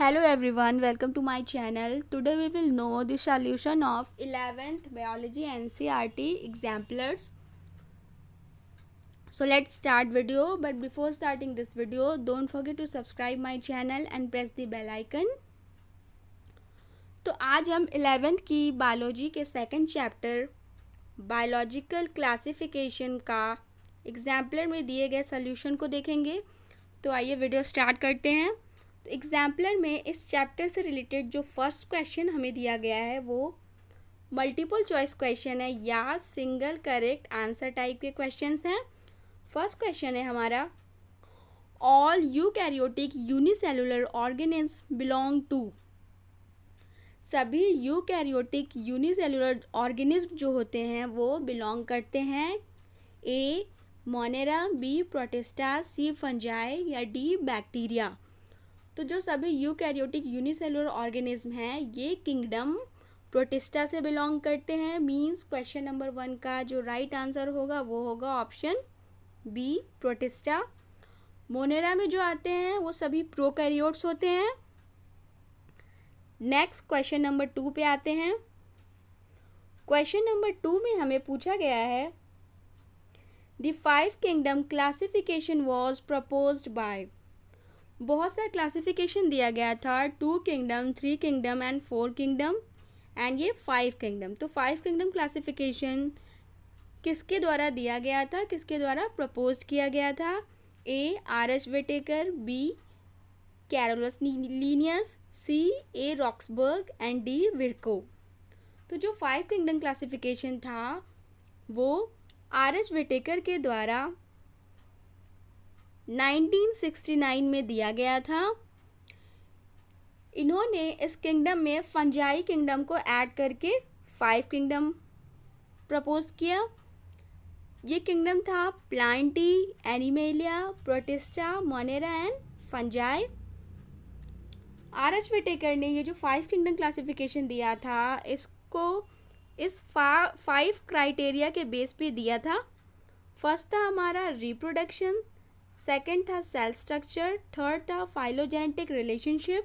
Hello everyone, welcome to my channel. Today we will know the solution of 11th Biology NCERT exemplars. So let's start video, but before starting this video, don't forget to subscribe my channel and press the bell icon. तो आज हम 11th की biology के second chapter biological classification का exemplar में दिए गए solution को देखेंगे. तो आइए वीडियो स्टार्ट करते हैं. तो एग्जाम्पलर में इस चैप्टर से रिलेटेड जो फर्स्ट क्वेश्चन हमें दिया गया है वो मल्टीपल चॉइस क्वेश्चन है या सिंगल करेक्ट आंसर टाइप के क्वेश्चंस हैं. फर्स्ट क्वेश्चन है हमारा, all eukaryotic unicellular organism belong to. सभी यूकैरियोटिक यूनिसेलुलर ऑर्गेनिज्म जो होते हैं वो बिलोंग करते हैं A Monera, B protista, C fungi या डी बैक्टीरिया. तो जो सभी यूकैरियोटिक यूनिसेलुलर ऑर्गेनिज्म हैं ये किंगडम प्रोटिस्टा से बिलोंग करते हैं. मींस क्वेश्चन नंबर 1 का जो राइट आंसर होगा वो होगा ऑप्शन बी प्रोटिस्टा. मोनेरा में जो आते हैं वो सभी प्रोकैरियोट्स होते हैं. नेक्स्ट क्वेश्चन नंबर 2 पे आते हैं. क्वेश्चन नंबर 2 में हमें पूछा गया है the 5 kingdom classification was proposed by. बहुत सारा क्लासिफिकेशन दिया गया था, 2 kingdom, 3 kingdom and 4 kingdom and ये 5 किंगडम. तो 5 किंगडम क्लासिफिकेशन किसके द्वारा दिया गया था, किसके द्वारा प्रपोज किया गया था? A R H. Whittaker, B Carolus Linnaeus, C A Roxburgh and D Virchow. तो जो 5 किंगडम क्लासिफिकेशन था वो आर.एच. व्हिटेकर के द्वारा 1969 में दिया गया था. इन्होंने इस किंगडम में फंजाई किंगडम को ऐड करके 5 किंगडम प्रपोज किया. ये किंगडम था Plantae, Animalia, Protista, Monera and fungi. R H. Whittaker ने ये जो 5 किंगडम क्लासिफिकेशन दिया था इसको इस 5 क्राइटेरिया के बेस पे दिया था. फर्स्ट था हमारा रिप्रोडक्शन, सेकेंड था सेल स्ट्रक्चर, थर्ड था phylogenetic relationship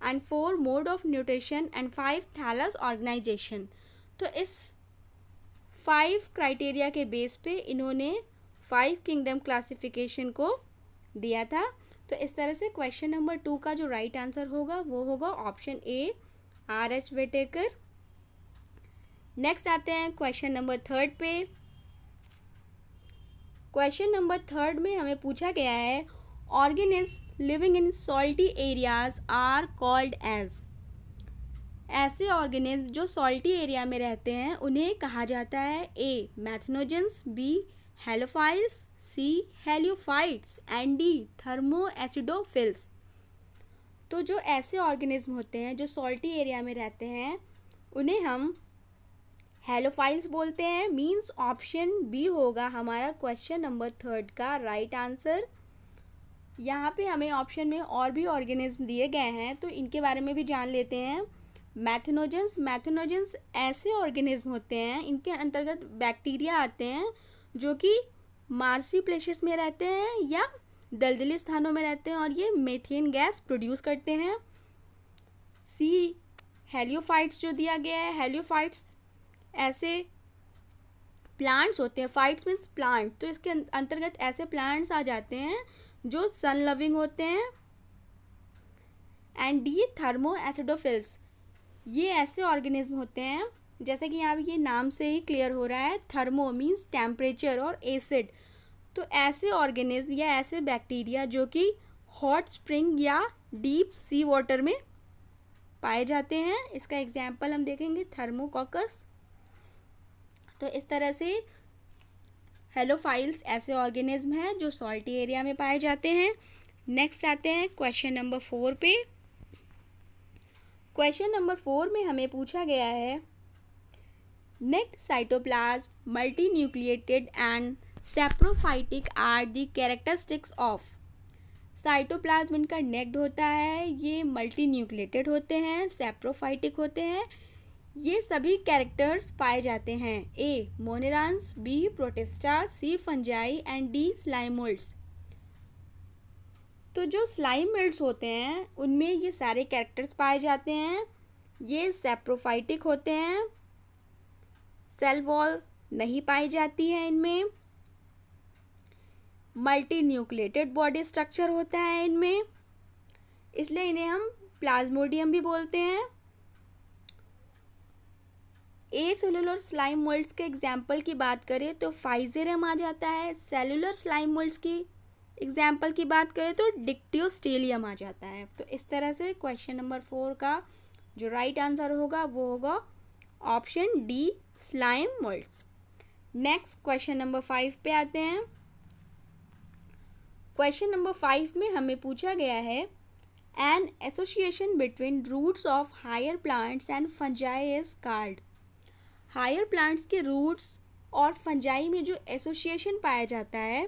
and 4 mode of nutrition and 5 thallus organisation. तो इस 5 क्राइटेरिया के बेस पे इन्होंने 5 किंगडम क्लासिफिकेशन को दिया था. तो इस तरह से क्वेश्चन नंबर 2 का जो राइट आंसर होगा वो होगा option A R H. Whittaker. Next आते हैं क्वेश्चन नंबर 3 पे. क्वेश्चन नंबर 3 में हमें पूछा गया है organism living in salty areas are called as. ऐसे ऑर्गेनिज्म जो सॉल्टी एरिया में रहते हैं उन्हें कहा जाता है A methanogens, B halophiles, C heliophytes and D thermoacidophiles. तो जो ऐसे ऑर्गेनिज्म होते हैं जो सॉल्टी एरिया में रहते हैं उन्हें हम हेलोफाइल्स बोलते हैं. मींस ऑप्शन बी होगा हमारा क्वेश्चन नंबर 3 का राइट आंसर. यहाँ पे हमें ऑप्शन में और भी ऑर्गेनिज्म दिए गए हैं तो इनके बारे में भी जान लेते हैं. मैथनोजेंस ऐसे ऑर्गेनिज्म होते हैं, इनके अंतर्गत बैक्टीरिया आते हैं जो कि मार्सी प्लेसेस में रहते हैं या दलदली स्थानों में रहते हैं और ये मीथेन गैस प्रोड्यूस करते हैं. सी हेलियोफाइट्स जो दिया गया है, हेलियोफाइट्स ऐसे प्लांट्स होते हैं, फाइट्स मीन्स प्लांट, तो इसके अंतर्गत ऐसे प्लांट्स आ जाते हैं जो सन लविंग होते हैं. एंड डी थर्मो एसिडोफिल्स, ये ऐसे ऑर्गेनिज्म होते हैं जैसे कि यहाँ ये नाम से ही क्लियर हो रहा है, थर्मो मीन्स टेम्परेचर और एसिड. तो ऐसे ऑर्गेनिज्म या ऐसे बैक्टीरिया जो कि हॉट स्प्रिंग या डीप सी वाटर में पाए जाते हैं. इसका एग्जाम्पल हम देखेंगे थर्मोकॉकस. तो इस तरह से हेलोफाइल्स ऐसे ऑर्गेनिज्म हैं जो सॉल्टी एरिया में पाए जाते हैं. नेक्स्ट आते हैं क्वेश्चन नंबर 4 पे. क्वेश्चन नंबर 4 में हमें पूछा गया है naked cytoplasm multinucleated and saprophytic are the characteristics of. Cytoplasm इनका नेक्ड होता है, ये मल्टी न्यूक्लिएटेड होते हैं, सैप्रोफाइटिक होते हैं. ये सभी कैरेक्टर्स पाए जाते हैं A monerans, B protista, C fungi and D slime moulds. तो जो स्लाइम मिल्ट्स होते हैं उनमें ये सारे कैरेक्टर्स पाए जाते हैं। ये सैप्रोफाइटिक होते हैं, सेल वॉल नहीं पाई जाती है इनमें, मल्टी न्यूक्लिएटेड बॉडी स्ट्रक्चर होता है इनमें, इसलिए इन्हें हम प्लाज्मोडियम भी बोलते हैं। ए सेलुलर स्लाइम मोल्ड्स के एग्जाम्पल की बात करें तो फाइजेरियम आ जाता है। सेलुलर स्लाइम मोल्ड्स की एग्जाम्पल की बात करें तो डिक्टियोस्टेलियम आ जाता है। तो इस तरह से क्वेश्चन नंबर 4 का जो राइट आंसर होगा वो होगा option D, slime moulds. Next question number 5 पे आते हैं। क्वेश्चन नंबर 5 में हमें पूछा गया है an association between roots of higher plants and fungi is called. Higher plants के रूट्स और फंजाई में जो एसोसिएशन पाया जाता है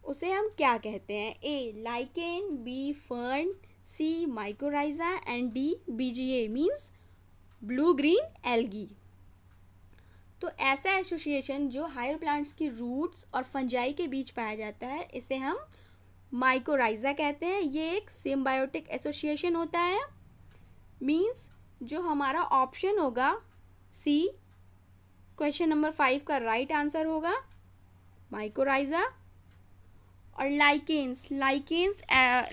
उसे हम क्या कहते हैं? A lichen, B fern, C mycorrhiza and D BGA means blue green algae. तो ऐसा एसोसिएशन जो हायर प्लांट्स की रूट्स और फंजाई के बीच पाया जाता है इसे हम माइकोराइजा कहते हैं। ये एक सिम्बायोटिक एसोसिएशन होता है। मीन्स जो हमारा ऑप्शन होगा सी क्वेश्चन नंबर 5 का राइट आंसर होगा, माइकोराइजा। और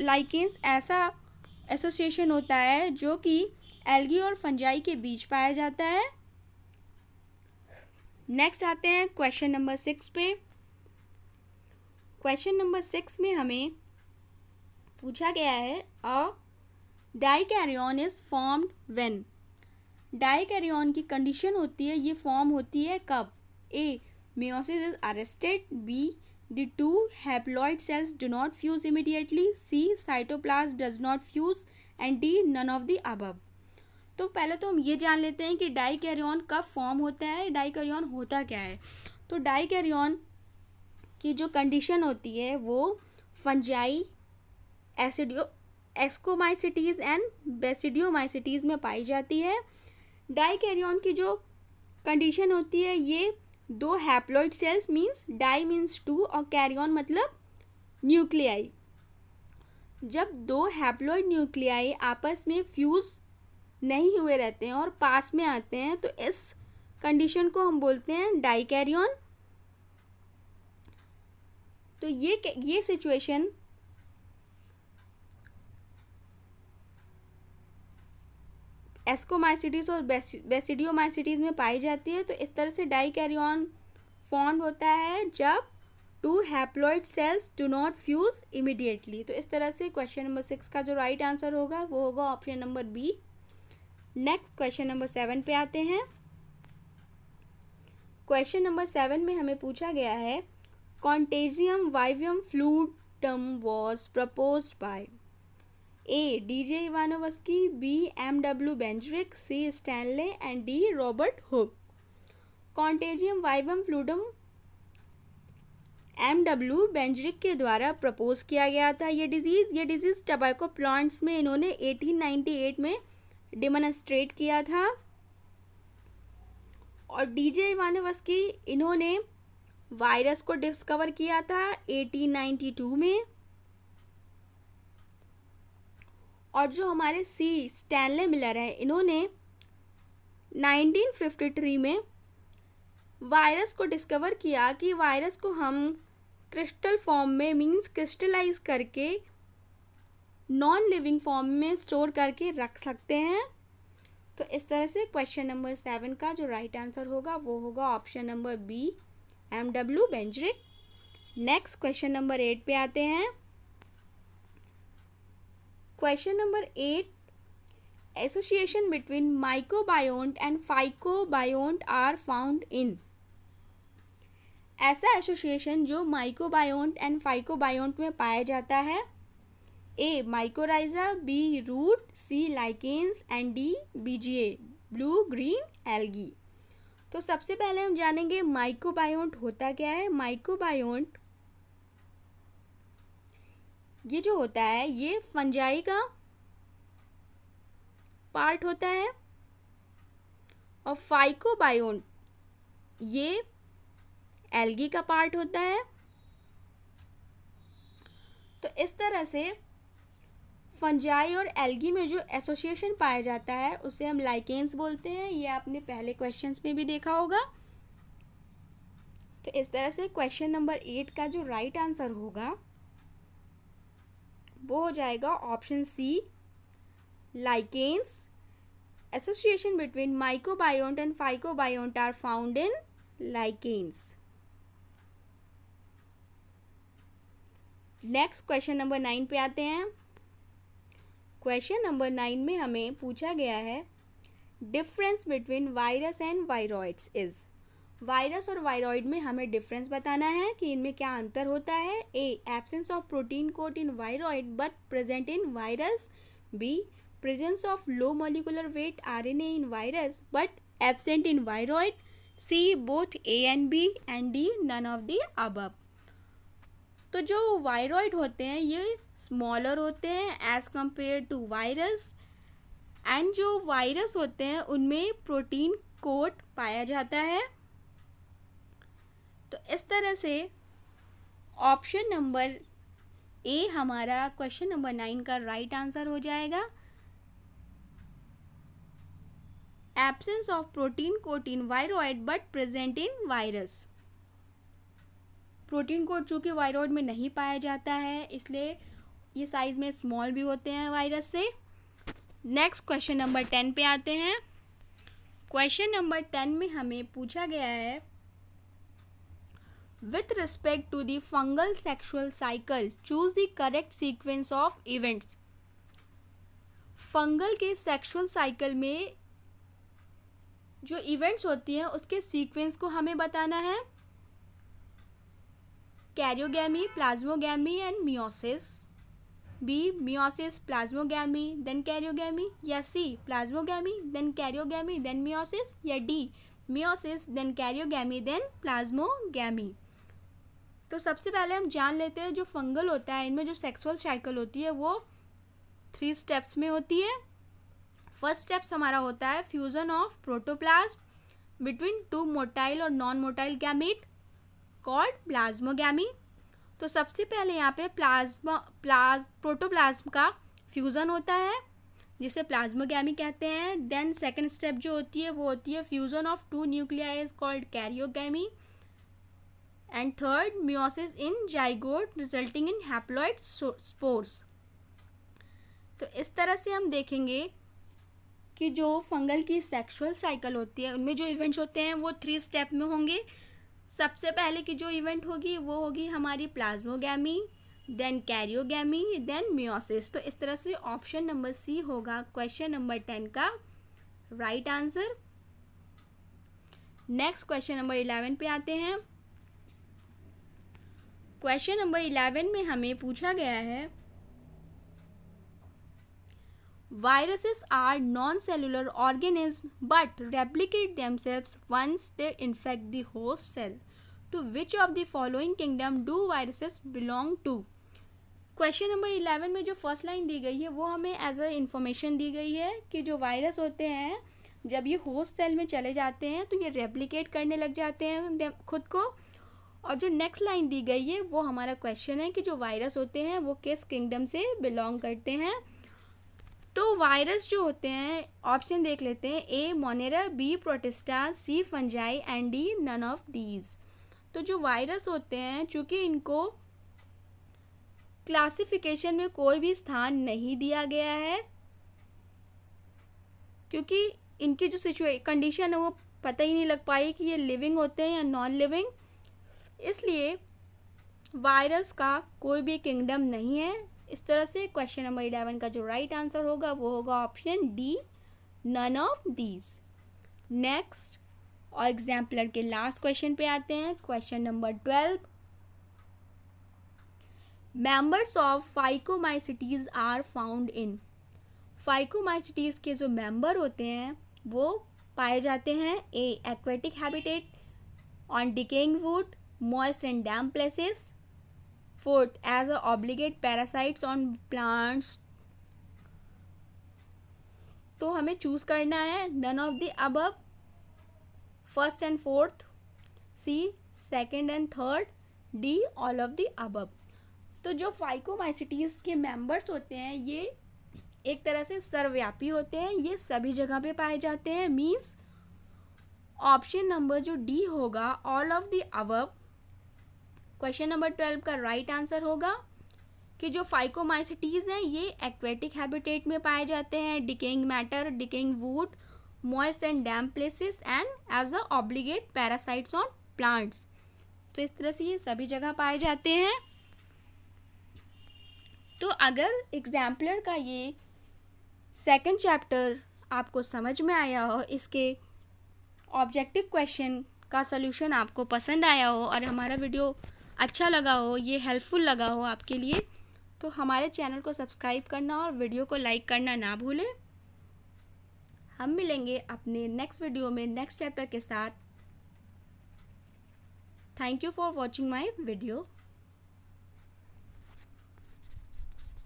लाइकेन्स ऐसा एसोसिएशन होता है जो कि एल्गी और फंजाई के बीच पाया जाता है। नेक्स्ट आते हैं क्वेश्चन नंबर 6 पे। क्वेश्चन नंबर 6 में हमें पूछा गया है a dikaryon is formed when. Dikaryon की कंडीशन होती है, ये फॉर्म होती है कब? A meiosis is arrested, B the two haploid cells do not fuse immediately, C cytoplasm does not fuse and D none of the above। तो पहले तो हम ये जान लेते हैं कि डाइकैरियन कब फॉर्म होता है, डाइकैरियन होता क्या है। तो डाइकैरियन की जो कंडीशन होती है वो फंजाई, एस्कोमाइसिटीज एंड बेसिडियोमाइसिटीज में पाई जाती है। डाइकैरियन की जो कंडीशन होती है ये दो haploid cells means di means 2 और कैरियन मतलब न्यूक्लियाई। जब दो हैप्लॉइड न्यूक्लियाई आपस में फ्यूज नहीं हुए रहते हैं और पास में आते हैं तो इस कंडीशन को हम बोलते हैं डाइकैरियन। तो ये सिचुएशन एस्कोमाइसिटीज और बेसिडियोमाइसिटीज में पाई जाती है। तो इस तरह से डाइकैरियन फॉर्म होता है जब two haploid cells do not fuse immediately. तो इस तरह से क्वेश्चन नंबर 6 का जो राइट आंसर होगा वो होगा option number B. Next question number 7 पे आते हैं। क्वेश्चन नंबर 7 में हमें पूछा गया है contagium vivum fluidum was proposed by A D J Ivanowsky, B M W Beijerinck, C Stanley and D Robert Hooke. Contagium vivum fluidum M W Beijerinck के द्वारा प्रपोज किया गया था। ये डिजीज़ टबैको प्लांट्स में इन्होंने 1898 में डेमोन्स्ट्रेट किया था। और डीजे इवानोवस्की इन्होंने वायरस को डिस्कवर किया था 1892 में। और जो हमारे सी स्टैनले मिलर है इन्होंने 1953 में वायरस को डिस्कवर किया कि वायरस को हम क्रिस्टल फॉर्म में मींस क्रिस्टलाइज करके नॉन लिविंग फॉर्म में स्टोर करके रख सकते हैं। तो इस तरह से क्वेश्चन नंबर 7 का जो राइट आंसर होगा वो होगा option number B, M W Beijerinck. Next question number 8 पे आते हैं। Question number 8 association between mycobiont and phycobiont are found in. ऐसा एसोसिएशन जो माइकोबायोन्ट एंड फाइकोबायोन्ट में पाया जाता है। A mycorrhiza, B root, C lichens and D BGA blue green algae. तो सबसे पहले हम जानेंगे माइकोबायोन्ट होता क्या है। माइकोबायोन्ट ये जो होता है ये फंजाई का पार्ट होता है और फाइकोबायोन्ट ये एल्गी का पार्ट होता है। तो इस तरह से फंजाई और एल्गी में जो एसोसिएशन पाया जाता है उसे हम लाइकेन्स बोलते हैं। ये आपने पहले क्वेश्चंस में भी देखा होगा। तो इस तरह से क्वेश्चन नंबर 8 का जो राइट आंसर होगा वो हो जाएगा option C, lichens. Association between mycobiont and phycobiont are found in lichens. Next question number 9 पे आते हैं। क्वेश्चन नंबर 9 में हमें पूछा गया है difference between virus and viroids is. Virus और वायरॉइड में हमें डिफरेंस बताना है कि इनमें क्या अंतर होता है। A, absence of protein coat in viroid but present in virus. B, presence of low molecular weight RNA in virus but absent in viroid. C, both A and B and D, none of the above. तो जो viroid होते हैं ये smaller होते हैं as compare to virus, and जो virus होते हैं उनमें प्रोटीन कोट पाया जाता है। तो इस तरह से ऑप्शन नंबर ए हमारा क्वेश्चन नंबर 9 का राइट आंसर हो जाएगा। Absence of protein coat in viroid but present in virus. Protein coat चूँकि वायरॉइड में नहीं पाया जाता है इसलिए ये साइज में स्मॉल भी होते हैं वायरस से। नेक्स्ट क्वेश्चन नंबर 10 पे आते हैं। क्वेश्चन नंबर 10 में हमें पूछा गया है with respect to the fungal sexual cycle choose the correct sequence of events. Fungal के सेक्सुअल साइकिल में जो इवेंट्स होती हैं उसके सीक्वेंस को हमें बताना है। Karyogamy, plasmogamy and meiosis. B, meiosis, plasmogamy then karyogamy, या C, plasmogamy then karyogamy then meiosis, या D, meiosis then karyogamy then plasmogamy. तो सबसे पहले हम जान लेते हैं जो फंगल होता है इनमें जो सेक्सुअल साइकिल होती है वो 3 स्टेप्स में होती है। फर्स्ट स्टेप्स हमारा होता है fusion of protoplasm between 2 motile और non motile gamete called plasmogamy. तो सबसे पहले यहाँ पे प्रोटोप्लाज्म का फ्यूजन होता है जिसे प्लाज्मोगैमी कहते हैं। देन सेकंड स्टेप जो होती है वो होती है fusion of 2 nuclei called karyogamy. And third, meiosis in zygote resulting in haploid spores. तो इस तरह से हम देखेंगे कि जो फंगल की सेक्सुअल साइकिल होती है उनमें जो इवेंट्स होते हैं वो 3 स्टेप में होंगे। सबसे पहले की जो इवेंट होगी वो होगी हमारी plasmogamy, then karyogamy, then meiosis. तो इस तरह से ऑप्शन नंबर सी होगा क्वेश्चन नंबर 10 का right answer. Next question number 11 पे आते हैं। क्वेश्चन नंबर 11 में हमें पूछा गया है viruses are non-cellular organisms but replicate themselves once they infect the host cell. To which of the following kingdom do viruses belong to? Question number 11 में जो फर्स्ट लाइन दी गई है वो हमें एज अ इंफॉर्मेशन दी गई है कि जो वायरस होते हैं जब ये होस्ट सेल में चले जाते हैं तो ये रेप्लिकेट करने लग जाते हैं खुद को। और जो नेक्स्ट लाइन दी गई है वो हमारा क्वेश्चन है कि जो वायरस होते हैं वो किस किंगडम से बिलोंग करते हैं। तो वायरस जो होते हैं ऑप्शन देख लेते हैं। A, Monera, B, protista, C, fungi and D, none of these. तो जो वायरस होते हैं चूँकि इनको क्लासिफिकेशन में कोई भी स्थान नहीं दिया गया है क्योंकि इनकी जो कंडीशन है वो पता ही नहीं लग पाई कि ये लिविंग होते हैं या नॉन लिविंग, इसलिए वायरस का कोई भी किंगडम नहीं है। इस तरह से क्वेश्चन नंबर 11 का जो राइट आंसर होगा वो होगा option D, none of these. Next और एग्जाम्पलर के लास्ट क्वेश्चन पे आते हैं। Question number 12, members of phycomycetes are found in. Phycomycetes के जो मेंबर होते हैं वो पाए जाते हैं A, aquatic habitat on decaying wood, moist and damp places. Fourth, as a obligate parasites on plants. तो हमें चूज करना है none of the above, first and fourth, C, second and third, D, all of the above. तो जो फाइकोमाइसिटीज़ के members होते हैं ये एक तरह से सर्वव्यापी होते हैं, ये सभी जगह पे पाए जाते हैं। मीन्स ऑप्शन नंबर जो डी होगा, all of the above, question number 12 का राइट आंसर होगा कि जो फाइकोमाइसिटीज़ हैं ये एक्वेटिक हैबिटेट में पाए जाते हैं, decaying matter, decaying wood, moist and damp places and as a obligate parasites on plants. तो इस तरह से ये सभी जगह पाए जाते हैं। तो अगर एग्जाम्पलर का ये सेकंड चैप्टर आपको समझ में आया हो, इसके ऑब्जेक्टिव क्वेश्चन का सॉल्यूशन आपको पसंद आया हो और हमारा वीडियो अच्छा लगा हो, ये हेल्पफुल लगा हो आपके लिए, तो हमारे चैनल को सब्सक्राइब करना और वीडियो को लाइक करना ना भूलें। हम मिलेंगे अपने नेक्स्ट वीडियो में नेक्स्ट चैप्टर के साथ। Thank you for watching my video.